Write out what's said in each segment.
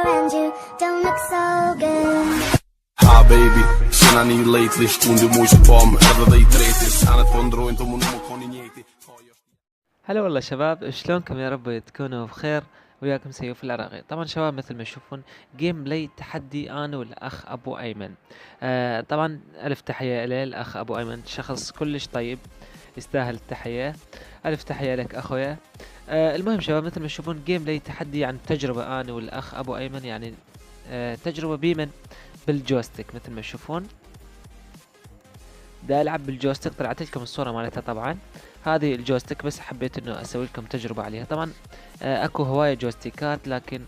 around you don't look so good. Hi baby, känner ni lately stunde mos bom هذا ذي تريتس أنا تفندرو أنتم منو كونينيتي. هلا والله شباب، شلونكم؟ يا رب تكونوا بخير. وياكم سيوف العراقي. طبعا شباب مثل ما تشوفون جيم بلاي تحدي انا والاخ ابو ايمن. طبعا الف تحية له الاخ ابو ايمن، شخص كلش طيب يستاهل التحية. الف تحية لك اخويا. المهم شباب مثل ما تشوفون جيم بلاي تحدي عن تجربة انا والاخ ابو ايمن، يعني تجربة بيمن بالجوستيك. مثل ما تشوفون دا العب بالجوستيك، طلعت لكم الصورة مالتها. طبعا هذه الجوستيك، بس حبيت انه اسوي لكم تجربة عليها. طبعا اكو هواية جوستيكات، لكن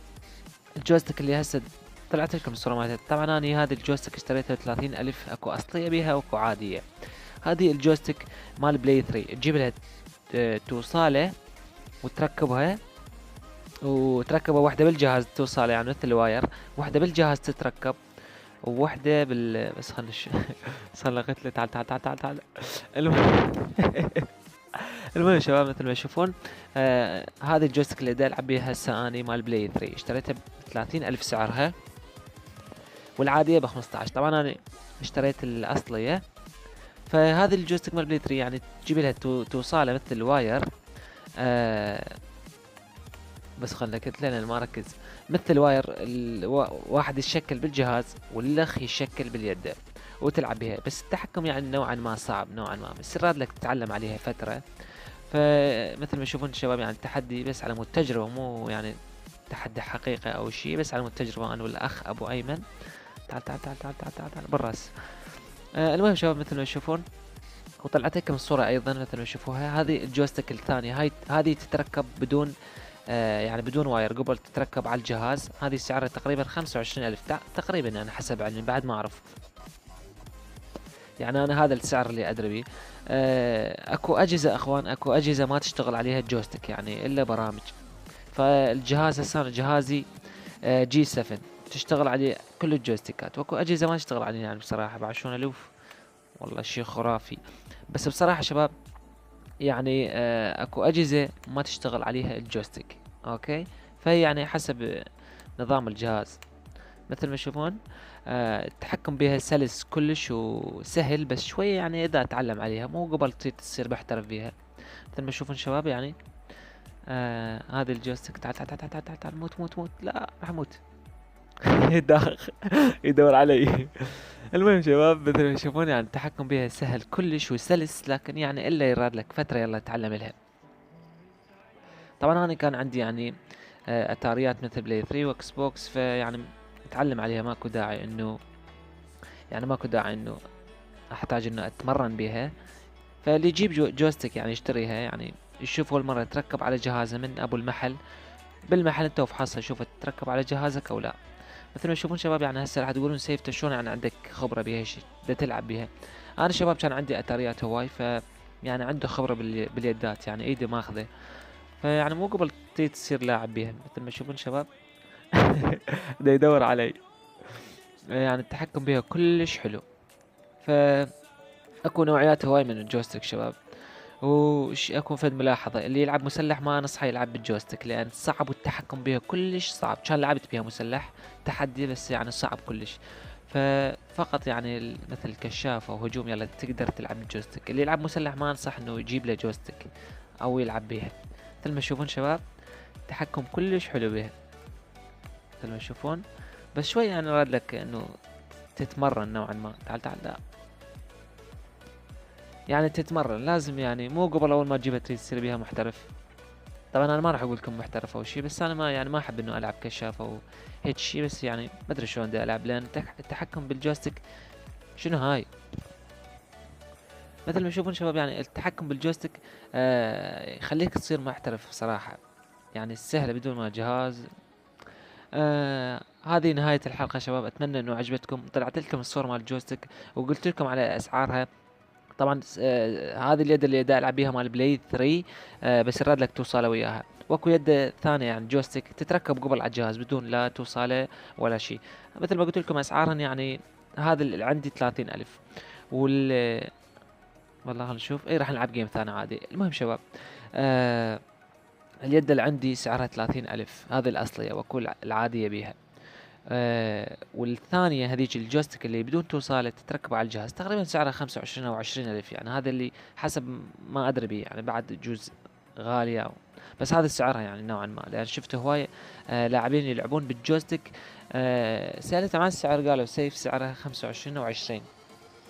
الجوستيك اللي هسه طلعت لكم الصورة مالتها. طبعا انا هذه الجوستيك اشتريتها ب30,000، اكو اصلية بيها واكو عادية. هذه الجوستيك مال بلاي 3 تجيب لها توصالة وتركبها، واحدة بالجهاز توصالة، يعني مثل الواير، واحدة بالجهاز تتركب، وواحدة بس خلنا قلت له تعال تعال تعال تعال تعال. المهم المهم شباب مثل ما تشوفون هذه الجويستيك اللي دا العب بيها هسه اني مال بلاي 3 اشتريتها ب30,000 سعرها، والعادية ب15. طبعا انا اشتريت الاصلية. فهذه الجويستيك مال بلاي 3 يعني تجيب لها توصالة مثل الواير. بس خلنا قلت لنا ما ركز. مثل الواير واحد يشكل بالجهاز والاخ يشكل باليد وتلعب بها. بس التحكم يعني نوعا ما صعب نوعا ما، بس راد لك تتعلم عليها فترة. فمثل ما تشوفون الشباب يعني التحدي بس على مود تجربة، مو يعني تحدي حقيقة او شيء، بس على مود تجربة انا والاخ ابو ايمن. تعال تعال تعال تعال تعال تعال, تعال بالراس. المهم شباب مثل ما تشوفون، وطلعت لكم الصورة ايضا مثل ما تشوفوها. هذه الجويستيك الثانية، هذه تتركب بدون يعني بدون واير، قبل تتركب على الجهاز. هذه سعرها تقريبا 25,000 تقريبا، يعني حسب علمي، بعد ما اعرف، يعني انا هذا السعر اللي ادري بيه. اكو اجهزة اخوان، اكو اجهزة ما تشتغل عليها الجويستيك يعني الا برامج. فالجهاز هسه أنا جهازي جي 7 تشتغل عليه كل الجويستيكات، واكو اجهزة ما تشتغل عليه يعني بصراحة بعشون الوف، والله شيء خرافي. بس بصراحة شباب يعني اكو اجهزة ما تشتغل عليها الجويستيك، اوكي. فهي يعني حسب نظام الجهاز. مثل ما تشوفون التحكم بها سلس كلش وسهل، بس شوية يعني اذا اتعلم عليها، مو قبل تصير محترف بيها. مثل ما تشوفون شباب يعني هذه الجويستيك. تعال تعال تعال تعال تعال, تعال موت موت موت، لا راح اموت. يدور علي. المهم شباب مثل ما تشوفون يعني التحكم بها سهل كلش وسلس، لكن يعني الا يراد لك فترة يلا تتعلم لها. طبعا انا كان عندي يعني اتاريات مثل بلاي 3 واكس بوكس، فيعني اتعلم عليها، ماكو داعي انه احتاج انه اتمرن بها. فاللي يجيب جويستيك يعني يشتريها، يعني يشوف اول مرة تركب على جهازه من ابو المحل. بالمحل انت وفحصها، شوف تركب على جهازك او لا. مثل ما تشوفون شباب يعني هسه راح تقولون سيف شلون يعني عندك خبرة بها شيء بدك تلعب بها. انا شباب كان عندي اتاريات هواي، يعني عنده خبرة باليدات، يعني ايدي ماخذه. فيعني مو قبل تصير لاعب بيها. مثل ما تشوفون شباب دا يدور علي. يعني التحكم بها كلش حلو. اكو نوعيات هواي من الجويستيك شباب. اكو فد ملاحظة، اللي يلعب مسلح ما انصحه يلعب بالجويستيك، لان صعب والتحكم بها كلش صعب. كان لعبت بها مسلح تحدي، بس يعني صعب كلش. ففقط يعني مثل كشاف او هجوم يلا تقدر تلعب بالجويستيك. اللي يلعب مسلح ما انصح انه يجيب له جويستيك او يلعب بها. مثل ما تشوفون شباب التحكم كلش حلو بها، مثل ما تشوفون. بس شوي يعني راد لك انه تتمرن نوعا ما. تعال تعال، لا يعني تتمرن لازم، يعني مو قبل اول ما تجيبها تريد تصير بيها محترف. طبعا انا ما راح اقول لكم محترف او شيء، بس انا ما يعني ما احب انه العب كشاف او هيك شيء، بس يعني ما ادري شلون بدي العب، لان التحكم بالجويستيك شنو هاي. مثل ما تشوفون شباب يعني التحكم بالجويستيك يخليك تصير محترف بصراحة، يعني سهلة بدون ما جهاز. هذه نهاية الحلقة شباب، اتمنى انه عجبتكم. طلعت لكم الصور مال الجويستيك وقلت لكم على اسعارها. طبعا هذه اليد اللي دا العب بيها مال بلاي 3 بس يراد لك توصله وياها. واكو يد ثانية يعني جويستيك تتركب قبل على الجهاز بدون لا توصله ولا شيء. مثل ما قلت لكم اسعارهن يعني هذا اللي عندي 30,000 وال والله خلينا نشوف. اي راح نلعب جيم ثاني عادي. المهم شباب اليد اللي عندي سعرها 30,000، هذه الأصلية، واكو العادية بيها. والثانية هذيك الجويستيك اللي بدون توصالة تتركب على الجهاز تقريبا سعرها 25 أو 20 ألف، يعني هذا اللي حسب ما أدري بيه، يعني بعد جزء غالية بس هذا سعرها يعني نوعا ما، لأن شفت هواية لاعبين يلعبون بالجويستيك. سألتهم عن السعر قالوا سيف سعرها 25 أو 20.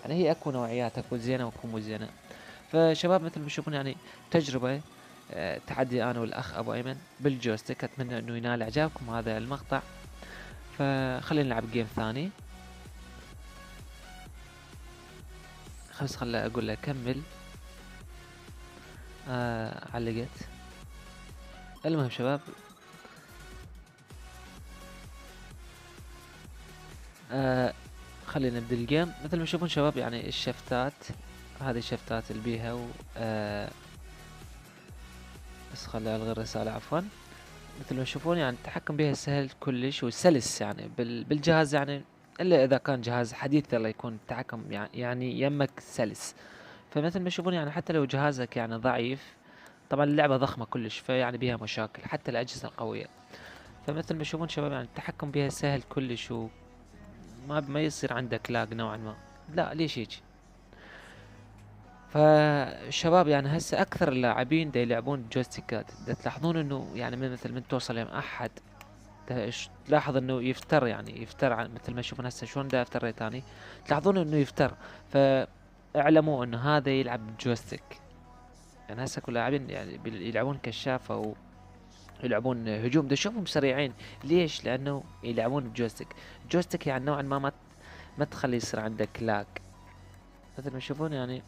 يعني هي أكو نوعيات، أكو زينة وأكو مو زينة. فشباب مثل ما تشوفون يعني تجربة تحدي أنا والأخ أبو أيمن بالجويستيك. أتمنى إنه ينال إعجابكم هذا المقطع، فخلينا نلعب جيم ثاني. خلي أقول له كمل. علقت. المهم شباب خلينا نبدأ الجيم. مثل ما تشوفون شباب يعني الشفتات، هذه الشفتات اللي بيها بس خلي ألغي الرسالة عفوا. مثل ما تشوفون يعني التحكم بها سهل كلش وسلس يعني بالجهاز، يعني إلا إذا كان جهاز حديث الله يكون التحكم يعني يمك سلس. فمثل ما تشوفون يعني حتى لو جهازك يعني ضعيف، طبعا اللعبة ضخمة كلش فيعني بيها مشاكل حتى الأجهزة القوية. فمثل ما تشوفون شباب يعني التحكم بها سهل كلش، ما يصير عندك لاج نوعا ما. لا ليش هيك؟ فالشباب يعني هسه اكثر اللاعبين دا يلعبون جويستيكات، دا تلاحظون انه يعني من توصل يم احد تلاحظ انه يفتر، يعني يفتر مثل ما تشوفون هسه شلون دا افتريت اني، تلاحظون انه يفتر. فاعلموا انه هذا يلعب جويستيك. يعني هسه كل لاعبين يعني يلعبون كشاف او يلعبون هجوم، دا شوفهم سريعين. ليش؟ لانه يلعبون بجويستيك. جويستيك يعني نوعا ما تخلي يصير عندك لاج. مثل ما تشوفون يعني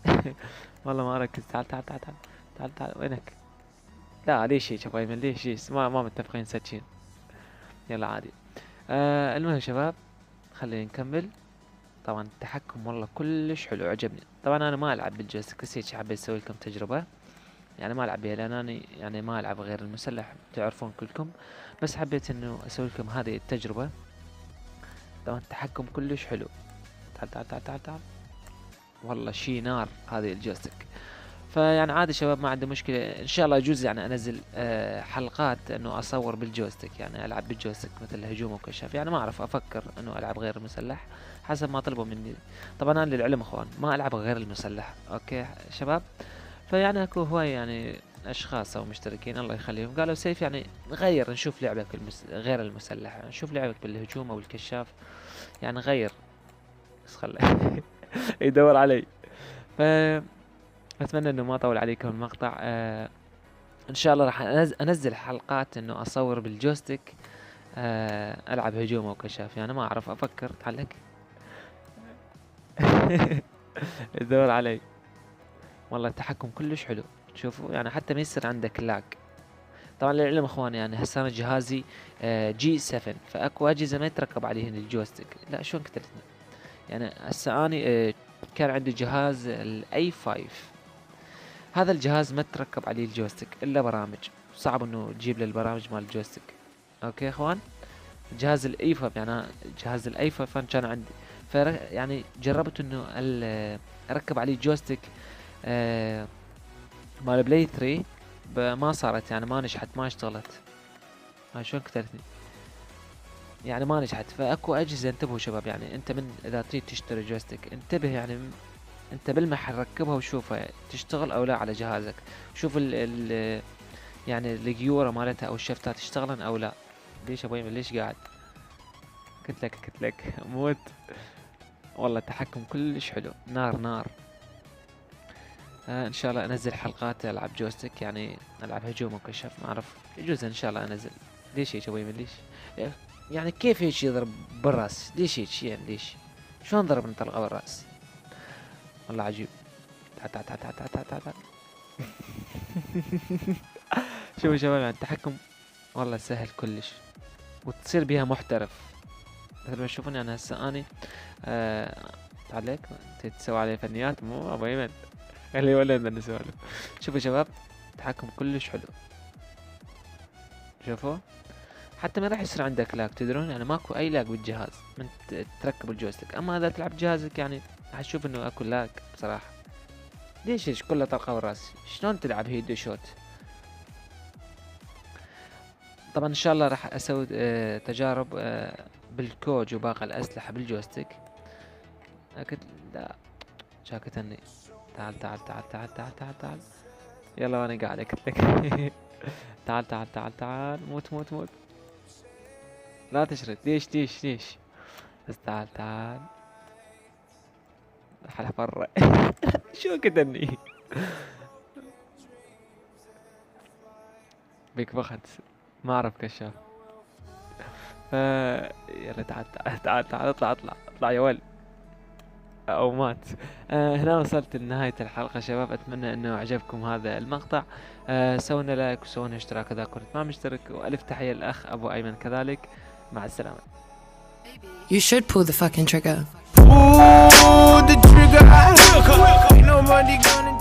والله ما اركز. تعال تعال تعال تعال تعال تعال وينك؟ لا ليش هيك ابو ايمن؟ ليش ما متفقين ساتشين؟ يلا عادي. المهم شباب خلينا نكمل. طبعا التحكم والله كلش حلو عجبني. طبعا انا ما العب بالجويستيك بس هيك حبيت اسوي لكم تجربه، يعني ما العب بها لان انا يعني ما العب غير المسلح تعرفون كلكم، بس حبيت انه اسوي لكم هذه التجربه. طبعا التحكم كلش حلو. تعال تعال تعال تعال تعال. والله شي نار هذه الجويستيك. فيعني عادي شباب ما عندي مشكلة، ان شاء الله يجوز يعني انزل حلقات انه اصور بالجويستيك، يعني العب بالجويستيك مثل هجوم وكشاف. يعني ما اعرف، افكر انه العب غير المسلح حسب ما طلبوا مني. طبعا انا للعلم اخوان ما العب غير المسلح، اوكي شباب. فيعني اكو هواي يعني اشخاص او مشتركين الله يخليهم قالوا سيف يعني غير نشوف لعبك غير المسلح، يعني نشوف لعبك بالهجوم او الكشاف، يعني غير. بس خلي يدور علي. ف اتمنى انه ما اطول عليكم المقطع. ان شاء الله راح انزل حلقات انه اصور بالجويستيك، العب هجوم او كشاف. يعني ما اعرف، افكر تعلق يدور علي. والله التحكم كلش حلو، شوفوا يعني حتى ما يصير عندك لاج. طبعا للعلم اخواني يعني هسه انا جهازي جي 7، فاكو اجهزه ما يتركب عليهن الجويستيك. لا شلون قتلتني؟ يعني هسه اني كان عندي جهاز الاي 5، هذا الجهاز ما تركب عليه الجويستيك الا برامج، صعب انه تجيب له البرامج مال الجويستيك. اوكي اخوان، جهاز الاي 5 يعني جهاز الاي 5 كان عندي، يعني جربت انه اركب عليه جويستيك مال بلاي 3 ما صارت، يعني ما نجحت، ما اشتغلت. هاي شلون قتلتني؟ يعني ما نجحت. فاكو اجهزه انتبهوا شباب، يعني انت من اذا تريد تشتري جويستيك انتبه، يعني انت بالمحل ركبها وشوفها تشتغل او لا على جهازك. شوف ال يعني الجيورة مالتها او الشفتات تشتغلن او لا. ليش ابوي ليش قاعد؟ قلت لك موت. والله التحكم كلش حلو، نار نار. ان شاء الله انزل حلقات العب جويستيك، يعني العب هجوم وكشف، ما اعرف يجوز ان شاء الله انزل. ليش هيك ابوي ليش؟ يعني كيف هيك يضرب بالراس؟ ليش هيك يعني ليش؟ شلون ضربني طلقة بالراس؟ والله عجيب. تعال تعال تعال تعال تعال تعال تعال. شوفوا شباب يعني التحكم والله سهل كلش وتصير بيها محترف. مثل ما تشوفون يعني هسه اني تعليق تسوي عليه فنيات مو ابو ايمن. خليه ولا بدنا نسولف. شوفوا شباب التحكم كلش حلو، شوفوا حتى ما راح يصير عندك لاج، تدرون يعني ماكو اي لاج بالجهاز من تركب الجويستيك. اما اذا تلعب جهازك يعني راح تشوف انه اكو لاج بصراحه. ليش ايش كله طلقه بالراس؟ شلون تلعب هيدو شوت؟ طبعا ان شاء الله راح اسوي تجارب بالكوج وباقي الأسلحة بالجوستيك. لكن لا شاكتني. تعال تعال تعال تعال تعال تعال تعال يلا وانا قاعد اكتلك. تعال تعال تعال تعال موت موت موت. لا تشرد ليش ليش ليش بس تعال تعال. حلا برا. شو كتني. بيك بخت ما اعرف كشاف. يلا تعال تعال تعال تعال اطلع اطلع اطلع يا ولد او مات. هنا وصلت لنهاية الحلقة شباب، اتمنى انه عجبكم هذا المقطع. سوينا لايك وسوينا اشتراك اذا كنت ما مشترك، والف تحية للاخ ابو ايمن كذلك. مع السلامة. You should pull the fucking trigger. Pull the trigger. Ain't nobody gonna